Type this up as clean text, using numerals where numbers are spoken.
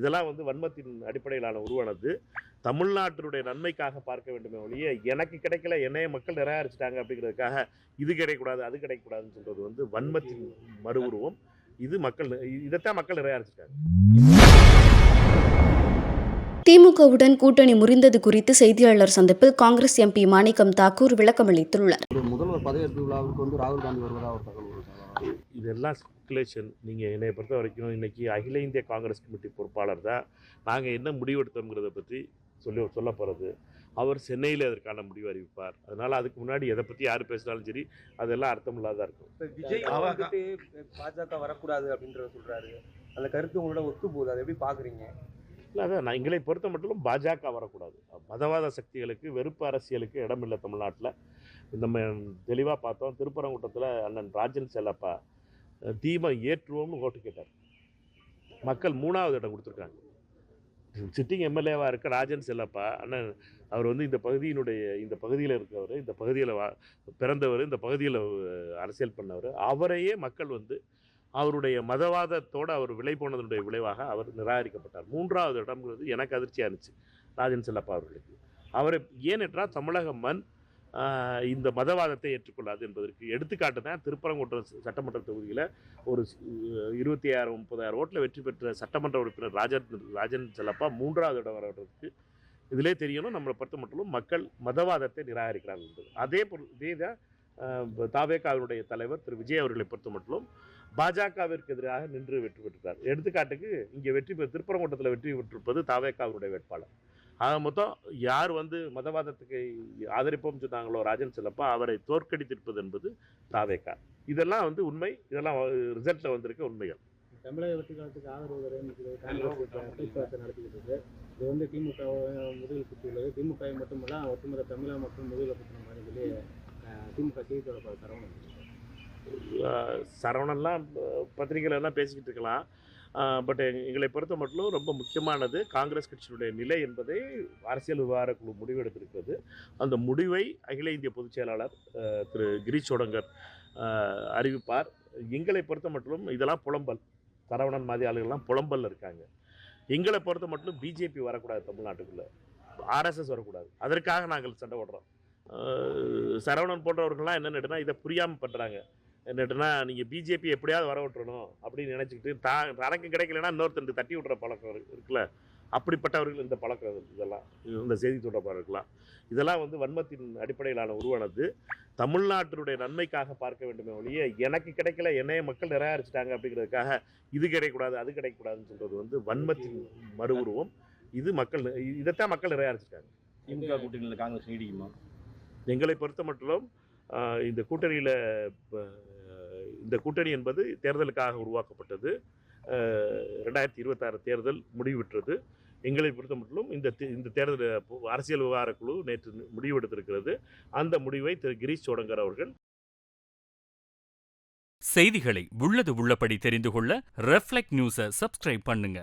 இதெல்லாம் வந்து வன்மத்தின் அடிப்படையிலான உருவானது. தமிழ்நாட்டினுடைய நன்மைக்காக பார்க்க வேண்டுமே ஒழிய, எனக்கு கிடைக்கல, என்னைய மக்கள் நிராகரிச்சுட்டாங்க அப்படிங்கிறதுக்காக, இது கிடைக்கக்கூடாது, அது கிடைக்கக்கூடாதுன்னு சொல்றது வந்து வன்மத்தின் மறு உருவம். இது மக்கள் இதைத்தான் மக்கள் நிராகரிச்சிருக்காங்க. திமுகவுடன் கூட்டணி முறிந்தது குறித்து செய்தியாளர் சந்திப்பில் காங்கிரஸ் எம்பி மாணிக்கம் தாக்கூர் விளக்கமளித்துள்ளார். முதல்வர் பதவியேற்பு விழாவுக்கு வந்து ராகுல் காந்தி வருவதா ஒரு தகவல். இதெல்லாம் ஸ்பெகுலேஷன். நீங்கள் என்னை பொறுத்த வரைக்கும் இன்னைக்கு அகில இந்திய காங்கிரஸ் கமிட்டி பொறுப்பாளர் தான் நாங்கள் என்ன முடிவெடுத்தோங்கிறத பற்றி சொல்ல போகிறது. அவர் சென்னையில் அதற்கான முடிவு அறிவிப்பார். அதனால் அதுக்கு முன்னாடி எதை பற்றி யார் பேசினாலும் சரி, அதெல்லாம் அர்த்தமில்லாதான் இருக்கும். விஜய் வந்துட்டு பாஜக வரக்கூடாது அப்படின்றத சொல்றாரு. அந்த கருத்து உங்களோட ஒத்து போகுது, அதை எப்படி பாக்குறீங்க? இல்லை, அதான் நான் எங்களை பொறுத்த மட்டும் பாஜக வரக்கூடாது. மதவாத சக்திகளுக்கு, வெறுப்பு அரசியலுக்கு இடம் இல்லை தமிழ்நாட்டில். நம்ம தெளிவாக பார்த்தோம். திருப்பரங்குன்றத்தில் அண்ணன் ராஜன் செல்லப்பா தீபம் ஏற்றுவோம்னு ஓட்டு கேட்டார். மக்கள் 3வது இடம் கொடுத்துருக்காங்க. சிட்டிங் எம்எல்ஏவாக இருக்க ராஜன் செல்லப்பா அண்ணன், அவர் வந்து இந்த பகுதியில் இருக்கவர், இந்த பகுதியில் பிறந்தவர், இந்த பகுதியில் அரசியல் பண்ணவர். அவரையே மக்கள் வந்து அவருடைய மதவாதத்தோடு அவர் விலை போனதனுடைய விளைவாக அவர் நிராகரிக்கப்பட்டார். 3வது இடம்ங்கிறது எனக்கு அதிர்ச்சியாக இருந்துச்சு ராஜன் செல்லப்பா அவர்களுக்கு. அவரை ஏனென்றால் தமிழக மண் இந்த மதவாதத்தை ஏற்றுக்கொள்ளாது என்பதற்கு எடுத்துக்காட்டு தான் திருப்பரங்குன்றம் சட்டமன்ற தொகுதியில் ஒரு 26,000-30,000 ஓட்டில் வெற்றி பெற்ற சட்டமன்ற உறுப்பினர் ராஜன் செல்லப்பா 3வது இடம் வர்றதுக்கு இதிலே தெரியணும். நம்மளை பொறுத்த மட்டும் மக்கள் மதவாதத்தை நிராகரிக்கிறார்கள் என்பது. இதே தான் தாவேகாவினுடைய தலைவர் திரு விஜய் அவர்களை பொறுத்த மட்டும் பாஜகவிற்கு எதிராக நின்று வெற்றி பெற்றிருக்கார். எடுத்துக்காட்டுக்கு இங்கே திருப்பரங்குன்றத்தில் வெற்றி பெற்றிருப்பது தாவேகாவினுடைய வேட்பாளர். ஆக மொத்தம் யார் வந்து மதவாதத்துக்கு ஆதரிப்போம் சொன்னாங்களோ ராஜன் செல்லப்பா, அவரை தோற்கடித்திருப்பது என்பது தாவேகா. இதெல்லாம் வந்து உண்மை. இதெல்லாம் ரிசல்ட்டில் வந்திருக்க உண்மைகள். தமிழக வெற்றி காலத்துக்கு ஆதரவு பேச்சுவார்த்தை நடத்திக்கிட்டு இது வந்து திமுக முதுகில் குத்தியுள்ளது. திமுக மட்டுமல்ல, ஒட்டுமொத்த தமிழக மக்கள் முதுகில் குத்துற மாதிரி சொல்லி திமுக செய்தி தொடர்பாளர் சரவணன்லாம் பத்திரிகைகளெல்லாம் பேசிக்கிட்டு இருக்கலாம். பட் எங்களை பொறுத்த மட்டும் ரொம்ப முக்கியமானது காங்கிரஸ் கட்சியினுடைய நிலை என்பதை அரசியல் விவகார குழு முடிவெடுத்திருக்கிறது. அந்த முடிவை அகில இந்திய பொதுச் செயலாளர் திரு கிரீஷ் சோடங்கர் அறிவிப்பார். எங்களை பொறுத்த மட்டும் இதெல்லாம் புலம்பல். சரவணன் மாதிரி ஆளுகள்லாம் புலம்பல் இருக்காங்க. எங்களை பொறுத்த மட்டும் பிஜேபி வரக்கூடாது, தமிழ்நாட்டுக்குள்ளே ஆர்எஸ்எஸ் வரக்கூடாது. அதற்காக நாங்கள் சண்டை ஓடுறோம். சரவணன் போன்றவர்கள்லாம் என்னென்னா இதை புரியாமல் பண்ணுறாங்க. என்னட்டுனா, நீங்கள் பிஜேபி எப்படியாவது வர விட்டுறணும் அப்படின்னு நினச்சிக்கிட்டு தனக்கு கிடைக்கலன்னா இன்னொருத்தண்டு தட்டி விட்ற பழக்கம் இருக்குல்ல, அப்படிப்பட்டவர்கள் இந்த பழக்கம். இதெல்லாம் இந்த செய்தி தொடர்பாளர்கள்லாம் இதெல்லாம் வந்து வன்மத்தின் அடிப்படையிலான உருவானது. தமிழ்நாட்டினுடைய நன்மைக்காக பார்க்க வேண்டுமே ஒழிய, எனக்கு கிடைக்கல, என்னைய மக்கள் நிராகரிச்சிட்டாங்க அப்படிங்கிறதுக்காக இது கிடைக்கக்கூடாது, அது கிடைக்கக்கூடாதுன்னு சொல்கிறது வந்து வன்மத்தின் மறு உருவம். இது இதைத்தான் மக்கள் நிராகரிச்சிட்டாங்க. திமுக கூட்டணியில் காங்கிரஸ் நீடிக்குமா? எங்களை பொறுத்த மட்டும் இந்த கூட்டணியில் இந்த கூட்டணி என்பது தேர்தலுக்காக உருவாக்கப்பட்டது. 2026 தேர்தல் முடிவுற்றது. எங்களை பொறுத்த மட்டும் இந்த தேர்தல் அரசியல் விவகார குழு நேற்று முடிவெடுத்திருக்கிறது. அந்த முடிவை திரு கிரீஷ் சோடங்கர் அவர்கள். செய்திகளை உள்ளது உள்ளபடி தெரிந்து கொள்ள ரெஃப்ளெக்ட் நியூஸை சப்ஸ்கிரைப் பண்ணுங்க.